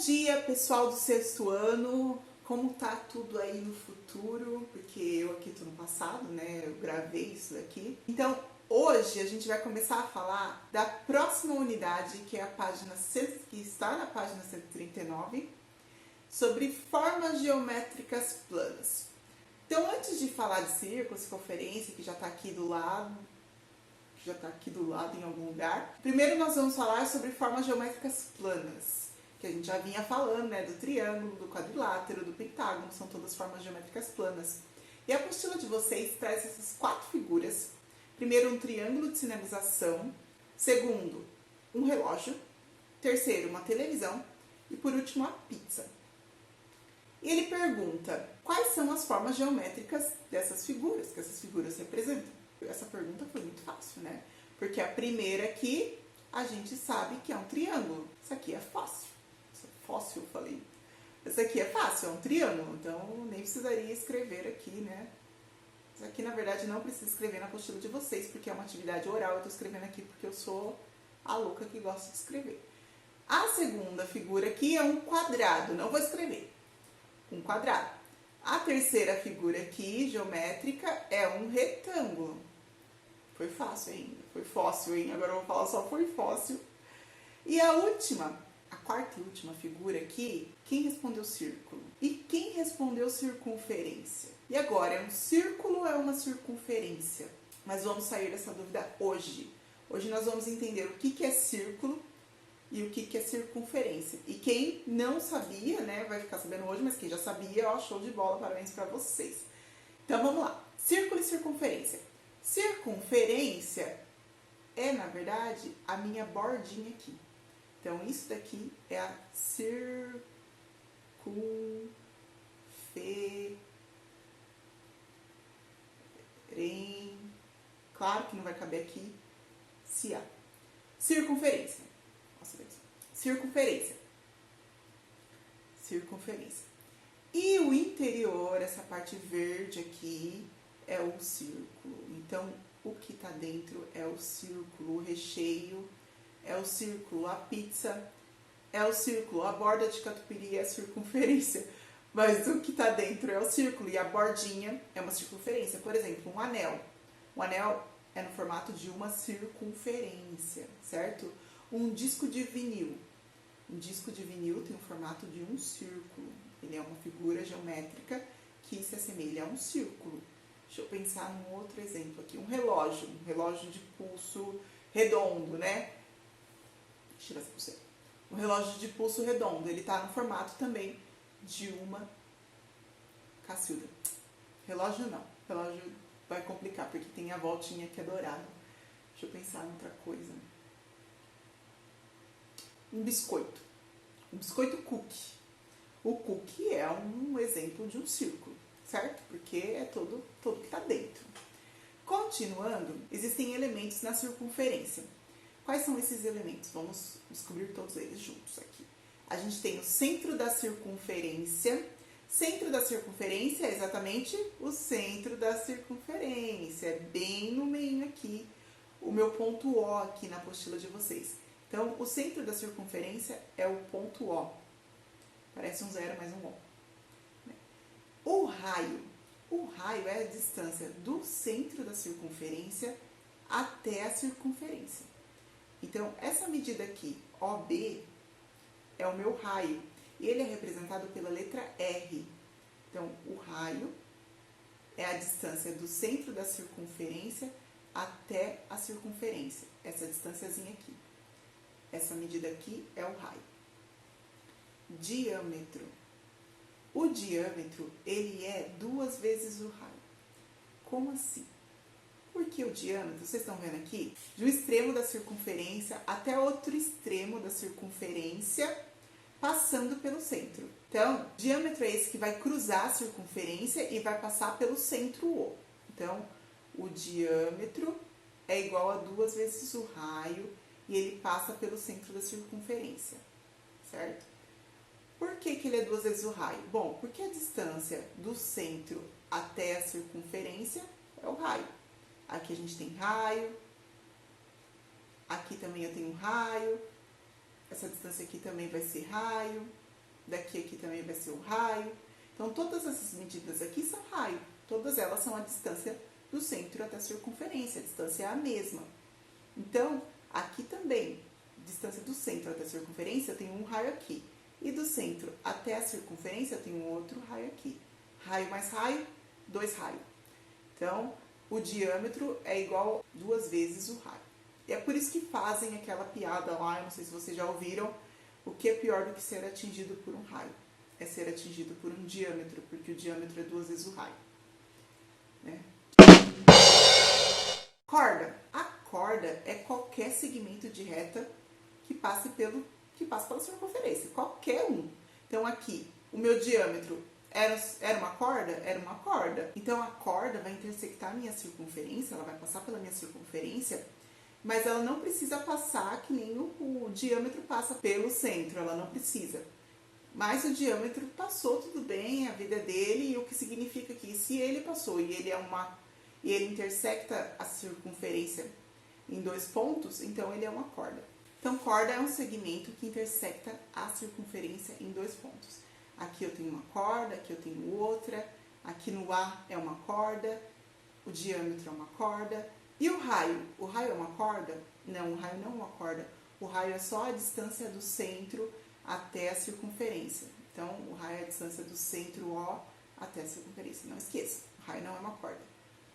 dia, pessoal do sexto ano. Como tá tudo aí no futuro? Porque eu aqui tô no passado, né? Eu gravei isso daqui. Então, hoje a gente vai começar a falar da próxima unidade, que é a página que está na página 139, sobre formas geométricas planas. Então, antes de falar de círculo, circunferência, que já está aqui do lado, em algum lugar, primeiro nós vamos falar sobre formas geométricas planas, que a gente já vinha falando, né, do triângulo, do quadrilátero, do pentágono, são todas formas geométricas planas. E a apostila de vocês traz essas 4 figuras. Primeiro, um triângulo de sinalização. Segundo, um relógio. Terceiro, uma televisão. E por último, a pizza. E ele pergunta, quais são as formas geométricas dessas figuras, que essas figuras representam? Essa pergunta foi muito fácil, né? Porque a primeira aqui, a gente sabe que é um triângulo. Isso aqui é fácil. Fóssil, eu falei. Esse aqui é fácil, é um triângulo, então nem precisaria escrever aqui, né? Isso aqui, na verdade, não precisa escrever na apostila de vocês, porque é uma atividade oral, eu tô escrevendo aqui porque eu sou a louca que gosta de escrever. A segunda figura aqui é um quadrado, não vou escrever. Um quadrado. A terceira figura aqui, geométrica, é um retângulo. Foi fácil ainda, foi fóssil, hein? Agora eu vou falar só foi fóssil. E a última, a quarta e última figura aqui, quem respondeu círculo? E quem respondeu circunferência? E agora, é um círculo ou é uma circunferência? Mas vamos sair dessa dúvida hoje. Hoje nós vamos entender o que é círculo e o que é circunferência. E quem não sabia, né, vai ficar sabendo hoje, mas quem já sabia, ó, show de bola, parabéns para vocês. Então vamos lá, círculo e circunferência. Circunferência é, na verdade, a minha bordinha aqui. Então, isso daqui é a circunferência. Claro que não vai caber aqui se há. Circunferência. Nossa, circunferência. Circunferência. E o interior, essa parte verde aqui, é o círculo. Então, o que está dentro é o círculo, o recheio é o círculo, a pizza é o círculo, a borda de catupiry é a circunferência. Mas o que está dentro é o círculo e a bordinha é uma circunferência. Por exemplo, um anel. Um anel é no formato de uma circunferência, certo? Um disco de vinil. Um disco de vinil tem o formato de um círculo. Ele é uma figura geométrica que se assemelha a um círculo. Deixa eu pensar num outro exemplo aqui. Um relógio de pulso redondo, né? Deixa eu tirar essa pulseira. Um relógio de pulso redondo, ele está no formato também de uma Cacilda. Relógio não. Relógio vai complicar, porque tem a voltinha que é dourada. Deixa eu pensar em outra coisa. Um biscoito. Um biscoito cookie. O cookie é um exemplo de um círculo, certo? Porque é todo que está dentro. Continuando, existem elementos na circunferência. Quais são esses elementos? Vamos descobrir todos eles juntos aqui. A gente tem o centro da circunferência. Centro da circunferência é exatamente o centro da circunferência. É bem no meio aqui, o meu ponto O aqui na apostila de vocês. Então, o centro da circunferência é o ponto O. Parece um zero, mas um O. O raio. O raio é a distância do centro da circunferência até a circunferência. Então, essa medida aqui, OB, é o meu raio. E ele é representado pela letra R. Então, o raio é a distância do centro da circunferência até a circunferência. Essa distânciazinha aqui. Essa medida aqui é o raio. Diâmetro. O diâmetro, ele é 2 vezes o raio. Como assim? Porque o diâmetro, vocês estão vendo aqui, de um extremo da circunferência até outro extremo da circunferência, passando pelo centro. Então, diâmetro é esse que vai cruzar a circunferência e vai passar pelo centro O. Então, o diâmetro é igual a 2 vezes o raio e ele passa pelo centro da circunferência, certo? Por que ele é 2 vezes o raio? Bom, porque a distância do centro até a circunferência é o raio. Aqui a gente tem raio, aqui também eu tenho raio, essa distância aqui também vai ser raio, daqui aqui também vai ser o raio. Então, todas essas medidas aqui são raio. Todas elas são a distância do centro até a circunferência, a distância é a mesma. Então, aqui também, distância do centro até a circunferência, eu tenho um raio aqui. E do centro até a circunferência, eu tenho um outro raio aqui. Raio mais raio, 2 raios. Então, o diâmetro é igual 2 vezes o raio. E é por isso que fazem aquela piada lá, eu não sei se vocês já ouviram, o que é pior do que ser atingido por um raio? É ser atingido por um diâmetro, porque o diâmetro é 2 vezes o raio. Né? Corda. A corda é qualquer segmento de reta que passe pela circunferência, qualquer um. Então aqui, o meu diâmetro era uma corda? Era uma corda. Então a corda vai intersectar a minha circunferência, ela vai passar pela minha circunferência, mas ela não precisa passar que nem o diâmetro passa pelo centro, ela não precisa. Mas o diâmetro passou, tudo bem, a vida é dele, e o que significa que se ele passou e ele intersecta a circunferência em 2 pontos, então ele é uma corda. Então, corda é um segmento que intersecta a circunferência em 2 pontos. Aqui eu tenho uma corda, aqui eu tenho outra, aqui no A é uma corda, o diâmetro é uma corda. E o raio? O raio é uma corda? Não, o raio não é uma corda. O raio é só a distância do centro até a circunferência. Então, o raio é a distância do centro O até a circunferência. Não esqueça, o raio não é uma corda.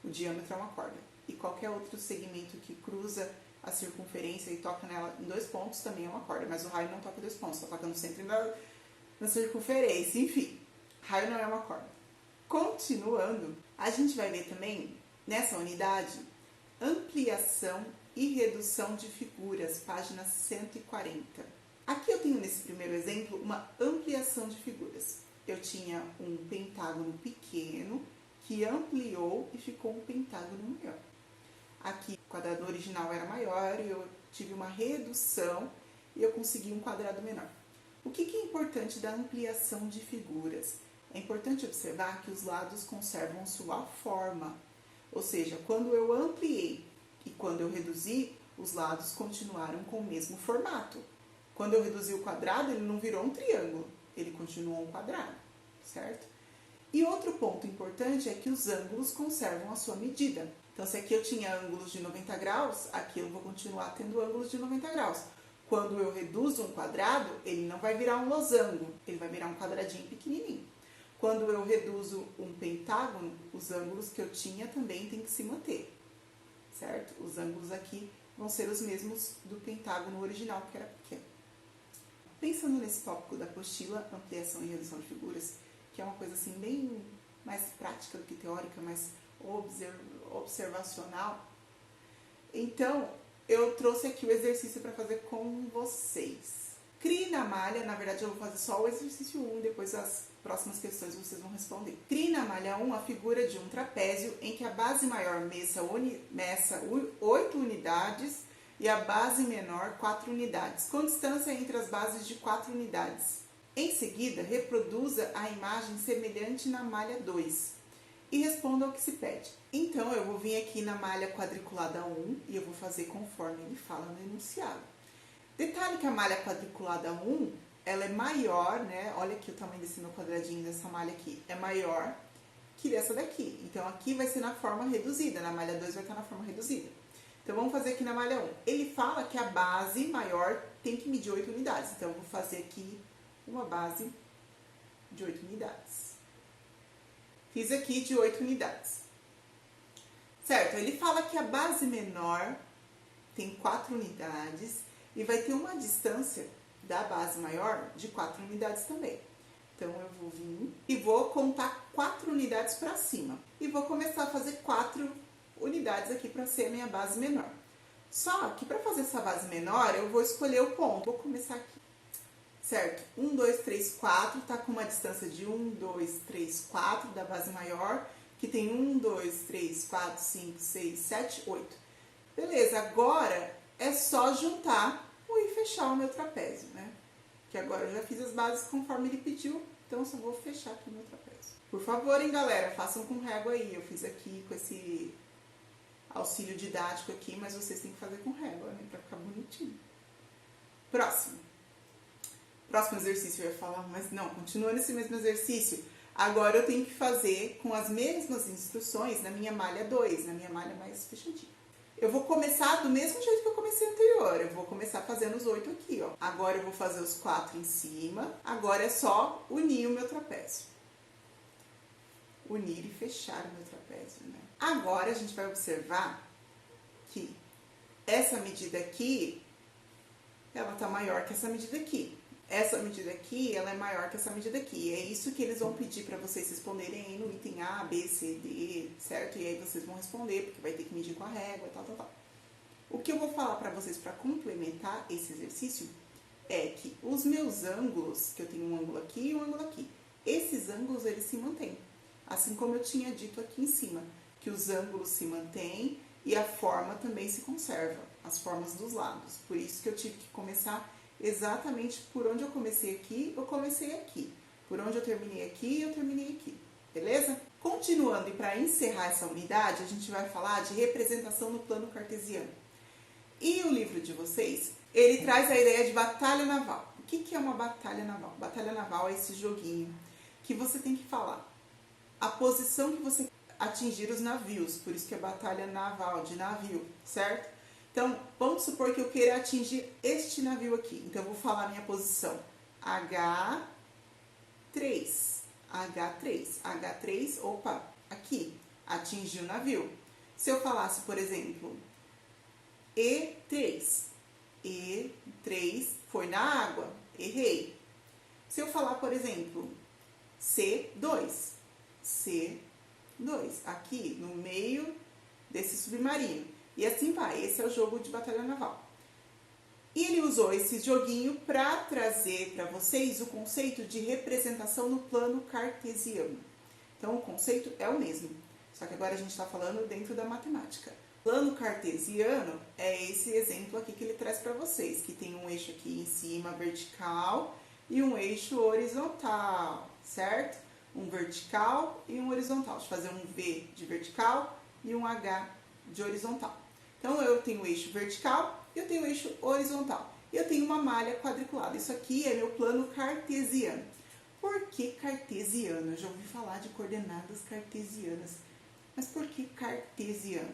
O diâmetro é uma corda. E qualquer outro segmento que cruza a circunferência e toca nela em 2 pontos também é uma corda. Mas o raio não toca em 2 pontos, só toca no centro e na circunferência. Enfim, raio não é uma corda. Continuando, a gente vai ver também, nessa unidade, ampliação e redução de figuras, página 140. Aqui eu tenho nesse primeiro exemplo uma ampliação de figuras. Eu tinha um pentágono pequeno que ampliou e ficou um pentágono maior. Aqui o quadrado original era maior e eu tive uma redução e eu consegui um quadrado menor. O que é importante da ampliação de figuras? É importante observar que os lados conservam sua forma. Ou seja, quando eu ampliei e quando eu reduzi, os lados continuaram com o mesmo formato. Quando eu reduzi o quadrado, ele não virou um triângulo, ele continuou um quadrado, certo? E outro ponto importante é que os ângulos conservam a sua medida. Então, se aqui eu tinha ângulos de 90 graus, aqui eu vou continuar tendo ângulos de 90 graus. Quando eu reduzo um quadrado, ele não vai virar um losango, ele vai virar um quadradinho pequenininho. Quando eu reduzo um pentágono, os ângulos que eu tinha também têm que se manter, certo? Os ângulos aqui vão ser os mesmos do pentágono original, que era pequeno. Pensando nesse tópico da apostila, ampliação e redução de figuras, que é uma coisa assim bem mais prática do que teórica, mais observacional, então eu trouxe aqui o exercício para fazer com vocês. Crie na malha, na verdade eu vou fazer só o exercício 1 e depois as próximas questões vocês vão responder. Crie na malha 1 a figura de um trapézio em que a base maior meça 8 unidades e a base menor 4 unidades, com distância entre as bases de 4 unidades. Em seguida, reproduza a imagem semelhante na malha 2 e responda ao que se pede. Então, eu vou vir aqui na malha quadriculada 1 e eu vou fazer conforme ele fala no enunciado. Detalhe que a malha quadriculada 1, ela é maior, né? Olha aqui o tamanho desse meu quadradinho dessa malha aqui. É maior que dessa daqui. Então, aqui vai ser na forma reduzida. Na malha 2 vai estar na forma reduzida. Então, vamos fazer aqui na malha 1. Ele fala que a base maior tem que medir 8 unidades. Então, eu vou fazer aqui uma base de 8 unidades. Fiz aqui de 8 unidades. Certo? Ele fala que a base menor tem 4 unidades e vai ter uma distância da base maior de 4 unidades também. Então, eu vou vir e vou contar 4 unidades para cima. E vou começar a fazer 4 unidades aqui para ser a minha base menor. Só que para fazer essa base menor, eu vou escolher o ponto. Vou começar aqui. Certo? 1, 2, 3, 4, tá com uma distância de 1, 2, 3, 4 da base maior, que tem 1, 2, 3, 4, 5, 6, 7, 8. Beleza, agora é só juntar e fechar o meu trapézio, né? Que agora eu já fiz as bases conforme ele pediu, então eu só vou fechar aqui o meu trapézio. Por favor, hein, galera, façam com régua aí. Eu fiz aqui com esse auxílio didático aqui, mas vocês têm que fazer com régua, né? Pra ficar bonitinho. Próximo. Próximo exercício eu ia falar, mas não, continua nesse mesmo exercício. Agora eu tenho que fazer com as mesmas instruções na minha malha 2, na minha malha mais fechadinha. Eu vou começar do mesmo jeito que eu comecei anterior. Eu vou começar fazendo os 8 aqui, ó. Agora eu vou fazer os 4 em cima. Agora é só unir o meu trapézio. Unir e fechar o meu trapézio, né? Agora a gente vai observar que essa medida aqui, ela tá maior que essa medida aqui. Essa medida aqui, ela é maior que essa medida aqui. É isso que eles vão pedir para vocês responderem aí no item A, B, C, D, certo? E aí vocês vão responder, porque vai ter que medir com a régua, tal, tal, tal. O que eu vou falar para vocês para complementar esse exercício é que os meus ângulos, que eu tenho um ângulo aqui e um ângulo aqui, esses ângulos, eles se mantêm. Assim como eu tinha dito aqui em cima, que os ângulos se mantêm e a forma também se conserva, as formas dos lados. Por isso que eu tive que começar exatamente por onde eu comecei aqui, eu comecei aqui. Por onde eu terminei aqui, eu terminei aqui. Beleza? Continuando, e para encerrar essa unidade, a gente vai falar de representação no plano cartesiano. E o livro de vocês, ele traz a ideia de batalha naval. O que é uma batalha naval? Batalha naval é esse joguinho que você tem que falar a posição que você atingir os navios. Por isso que é batalha naval, de navio, certo? Então, vamos supor que eu queira atingir este navio aqui. Então, eu vou falar a minha posição. H3. H3, opa, aqui. Atingi o navio. Se eu falasse, por exemplo, E3. E3 foi na água. Errei. Se eu falar, por exemplo, C2. C2. Aqui, no meio desse submarino. E assim vai, esse é o jogo de batalha naval. E ele usou esse joguinho para trazer para vocês o conceito de representação no plano cartesiano. Então, o conceito é o mesmo, só que agora a gente está falando dentro da matemática. Plano cartesiano é esse exemplo aqui que ele traz para vocês, que tem um eixo aqui em cima vertical e um eixo horizontal, certo? Um vertical e um horizontal. Deixa eu fazer um V de vertical e um H de horizontal. Então, eu tenho o eixo vertical e eu tenho o eixo horizontal. E eu tenho uma malha quadriculada. Isso aqui é meu plano cartesiano. Por que cartesiano? Eu já ouvi falar de coordenadas cartesianas. Mas por que cartesiano?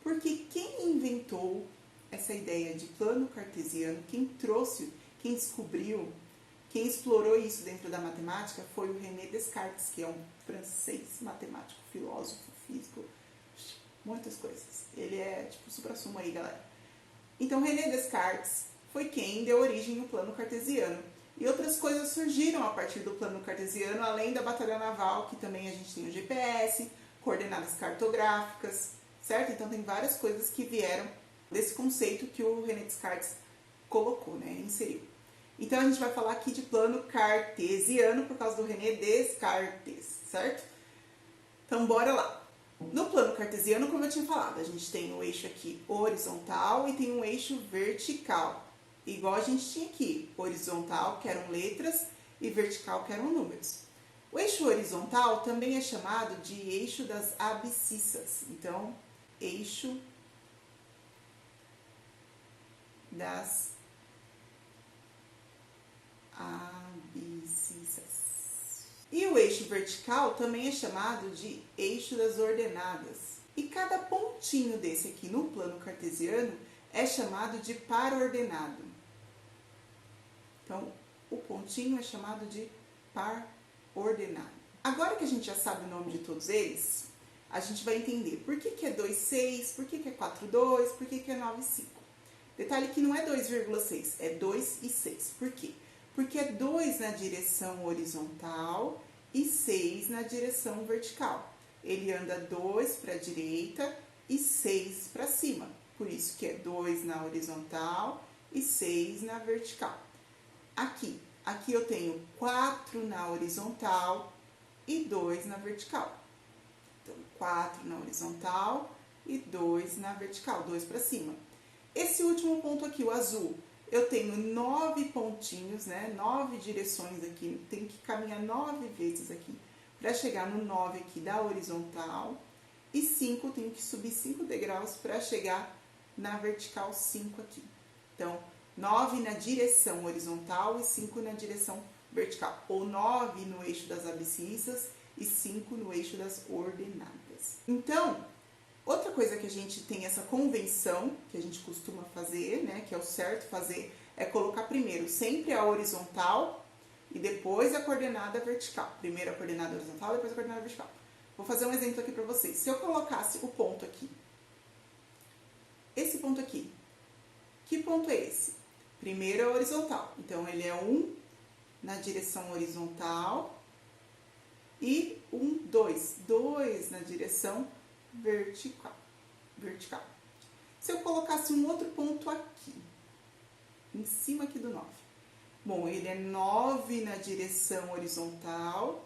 Porque quem inventou essa ideia de plano cartesiano, quem trouxe, quem descobriu, quem explorou isso dentro da matemática foi o René Descartes, que é um francês matemático, filósofo, físico, muitas coisas. Ele é tipo supra-sumo aí, galera. Então, René Descartes foi quem deu origem ao plano cartesiano. E outras coisas surgiram a partir do plano cartesiano, além da batalha naval, que também a gente tem o GPS, coordenadas cartográficas, certo? Então, tem várias coisas que vieram desse conceito que o René Descartes colocou, né? Inseriu. Então, a gente vai falar aqui de plano cartesiano por causa do René Descartes, certo? Então, bora lá. No plano cartesiano, como eu tinha falado, a gente tem o eixo aqui horizontal e tem um eixo vertical. Igual a gente tinha aqui, horizontal, que eram letras, e vertical, que eram números. O eixo horizontal também é chamado de eixo das abscissas. Então, eixo das abscissas. E o eixo vertical também é chamado de eixo das ordenadas. E cada pontinho desse aqui no plano cartesiano é chamado de par ordenado. Então, o pontinho é chamado de par ordenado. Agora que a gente já sabe o nome de todos eles, a gente vai entender por que é 2,6, por que é 4,2, por que é 9,5. Detalhe que não é 2,6, é 2,6. Por quê? Porque é 2 na direção horizontal e 6 na direção vertical. Ele anda 2 para a direita e 6 para cima. Por isso que é 2 na horizontal e 6 na vertical. Aqui eu tenho 4 na horizontal e 2 na vertical. Então, 4 na horizontal e 2 na vertical, 2 para cima. Esse último ponto aqui, o azul, eu tenho 9 pontinhos, né? 9 direções aqui, tenho que caminhar 9 vezes aqui para chegar no 9 aqui da horizontal. E 5, tenho que subir 5 degraus para chegar na vertical 5 aqui. Então, 9 na direção horizontal e 5 na direção vertical. Ou 9 no eixo das abscissas e 5 no eixo das ordenadas. Então, outra coisa que a gente tem essa convenção, que a gente costuma fazer, né, que é o certo fazer, é colocar primeiro sempre a horizontal e depois a coordenada vertical. Primeiro a coordenada horizontal, depois a coordenada vertical. Vou fazer um exemplo aqui para vocês. Se eu colocasse o ponto aqui, esse ponto aqui, que ponto é esse? Primeiro é horizontal, então ele é 1 na direção horizontal e 2 na direção vertical. Se eu colocasse um outro ponto aqui, em cima aqui do 9. Bom, ele é 9 na direção horizontal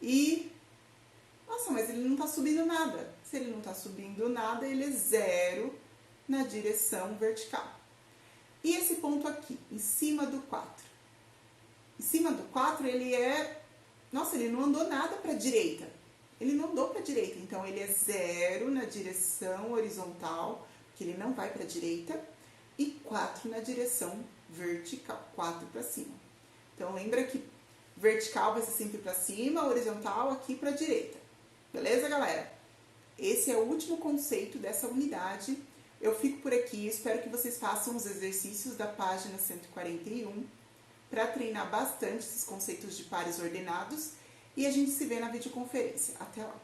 e... Nossa, mas ele não está subindo nada. Se ele não está subindo nada, ele é 0 na direção vertical. E esse ponto aqui, em cima do 4? Em cima do 4, ele é... Nossa, ele não andou nada para a direita. Ele não andou para a direita, então ele é 0 na direção horizontal, porque ele não vai para a direita, e 4 na direção vertical, 4 para cima. Então, lembra que vertical vai ser sempre para cima, horizontal aqui para a direita. Beleza, galera? Esse é o último conceito dessa unidade. Eu fico por aqui, espero que vocês façam os exercícios da página 141 para treinar bastante esses conceitos de pares ordenados e a gente se vê na videoconferência. Até lá!